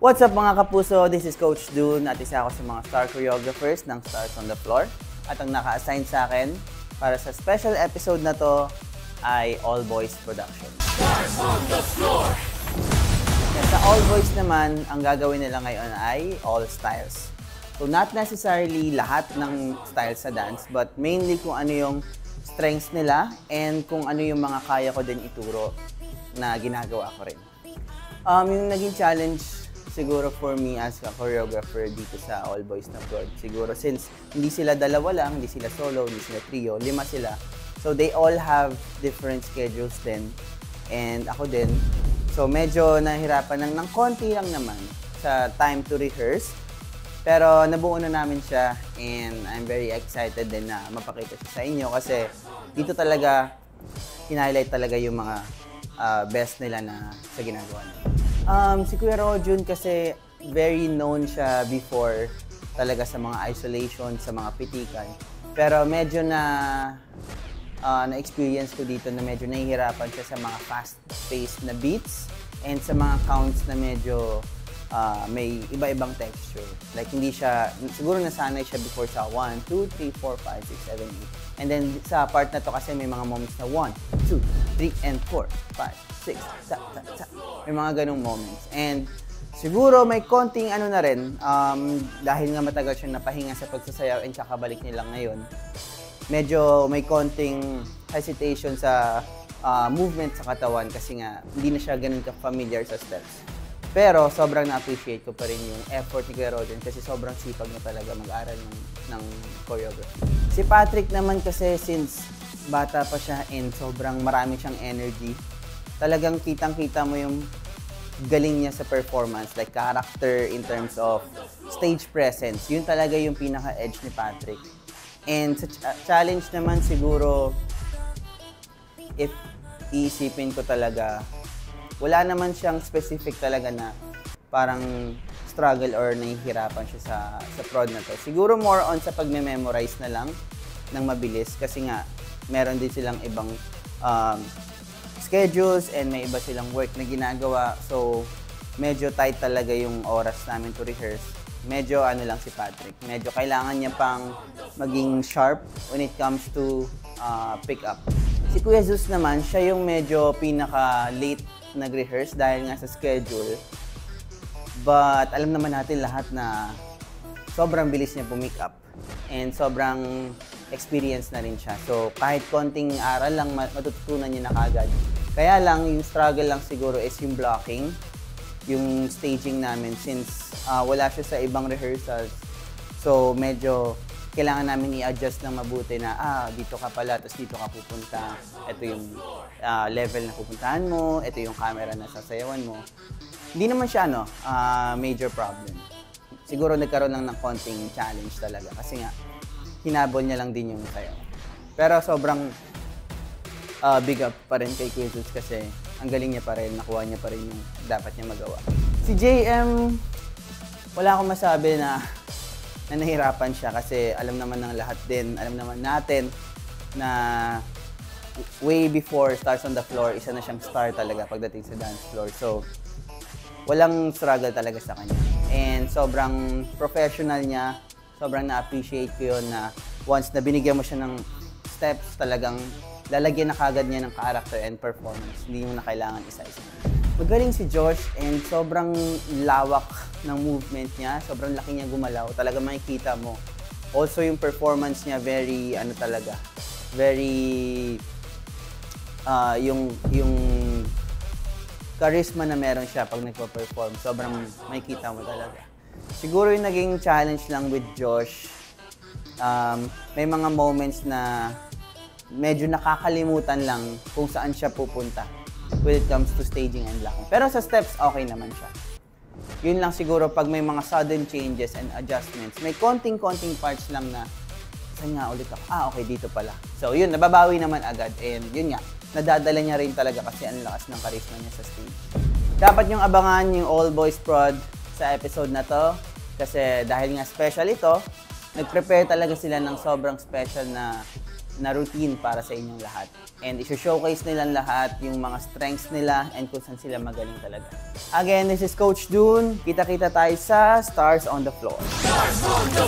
What's up mga kapuso? This is Coach Dune at isa ako sa mga star choreographers ng Stars on the Floor. At ang naka-assign sa akin para sa special episode na to ay All Boys Production. Stars on the Floor! Sa All Boys naman, ang gagawin nila ngayon ay all styles. So not necessarily lahat ng styles sa dance, but mainly kung ano yung strengths nila and kung ano yung mga kaya ko din ituro na ginagawa ko rin. Yung naging challenge siguro for me as a choreographer dito sa All Boys na Floor, siguro since hindi sila dalawa lang, hindi sila solo, hindi sila trio, 5 sila. So they all have different schedules din. And ako din. So medyo nahirapan ng konti lang naman sa time to rehearse. Pero nabuo na namin siya and I'm very excited din na mapakita siya sa inyo kasi dito talaga hinighlight talaga yung mga best nila na sa ginagawa nila. Si Kuya Rojun kasi very known siya before talaga sa mga isolation, sa mga pitikan. Pero medyo na-experience ko dito na medyo nahihirapan siya sa mga fast-paced na beats and sa mga counts na medyo may iba-ibang texture. Like hindi siya, siguro nasanay siya before sa 1, 2, 3, 4, 5, 6, 7, 8. And then sa part na to kasi may mga moments na 1, 2, 3, and 4, 5, 6, may mga ganong moments. And siguro may konting ano na rin, dahil nga matagal siyang napahinga sa pagsasayaw and kakabalik niya lang ngayon, medyo may konting hesitation sa movement sa katawan kasi nga hindi na siya ganun ka-familiar sa steps. Pero sobrang na-appreciate ko pa rin yung effort ni Kuya Roden kasi sobrang sipag na talaga mag-aral ng choreography. Si Patrick naman kasi since bata pa siya and sobrang marami siyang energy, talagang kitang-kita mo yung galing niya sa performance, like character in terms of stage presence. Yun talaga yung pinaka-edge ni Patrick. And sa challenge naman siguro, if iisipin ko talaga, wala naman siyang specific talaga na parang struggle or nahihirapan siya sa prod na to. Siguro more on sa pagme-memorize na lang ng mabilis kasi nga meron din silang ibang schedules and may iba silang work na ginagawa. So medyo tight talaga yung oras namin to rehearse. Medyo ano lang si Patrick. Medyo kailangan niya pang maging sharp when it comes to pick up. Si Kuya Zeus naman, siya yung medyo pinaka-late nag-rehearse dahil nga sa schedule. But alam naman natin lahat na sobrang bilis niya pumick up and sobrang experience na rin siya. So kahit konting aral lang matututunan niya na kagad. Kaya lang yung struggle lang siguro is yung blocking, yung staging namin since wala siya sa ibang rehearsals. So medyo kailangan namin i-adjust ng mabuti na dito ka pala, tapos dito ka pupunta. Ito yung level na pupuntahan mo, ito yung camera na sasayawan mo. Hindi naman siya major problem. Siguro nagkaroon lang ng konting challenge talaga kasi nga hinabol niya lang din yung sayaw. Pero sobrang big up pa rin kay Kuya Zeus kasi ang galing niya pa rin, nakuha niya pa rin yung dapat niya magawa. Si JM, wala akong masabi na nahihirapan siya kasi alam naman ng lahat din, alam naman natin na way before Stars on the Floor, isa na siyang star talaga pagdating sa dance floor. So, walang struggle talaga sa kanya. And sobrang professional niya, sobrang na-appreciate ko yun na once na binigyan mo siya ng steps, talagang lalagyan na kagad niya ng character and performance. Hindi mo na kailangan isa-isa. Magaling si Josh and sobrang lawak ng movement niya, sobrang laki niya gumalaw, talaga makikita mo. Also yung performance niya very yung charisma na meron siya pag nagpa-perform, sobrang makikita mo talaga. Siguro yung naging challenge lang with Josh, may mga moments na medyo nakakalimutan lang kung saan siya pupunta when it comes to staging and blocking. Pero sa steps, okay naman siya. Yun lang siguro pag may mga sudden changes and adjustments, may konting-konting parts lang na, saan nga ulit ako? Okay, dito pala. So yun, nababawi naman agad. And yun nga, nadadala niya rin talaga kasi ang lakas ng charisma niya sa stage. Dapat yung abangan yung All Boys Prod sa episode na to. Kasi dahil nga special ito, nag-prepare talaga sila ng sobrang special na na routine para sa inyong lahat. And i-showcase nilang lahat yung mga strengths nila and kung saan sila magaling talaga. Again, this is Coach Dune. Kita-kita tayo sa Stars on the Floor. Stars on the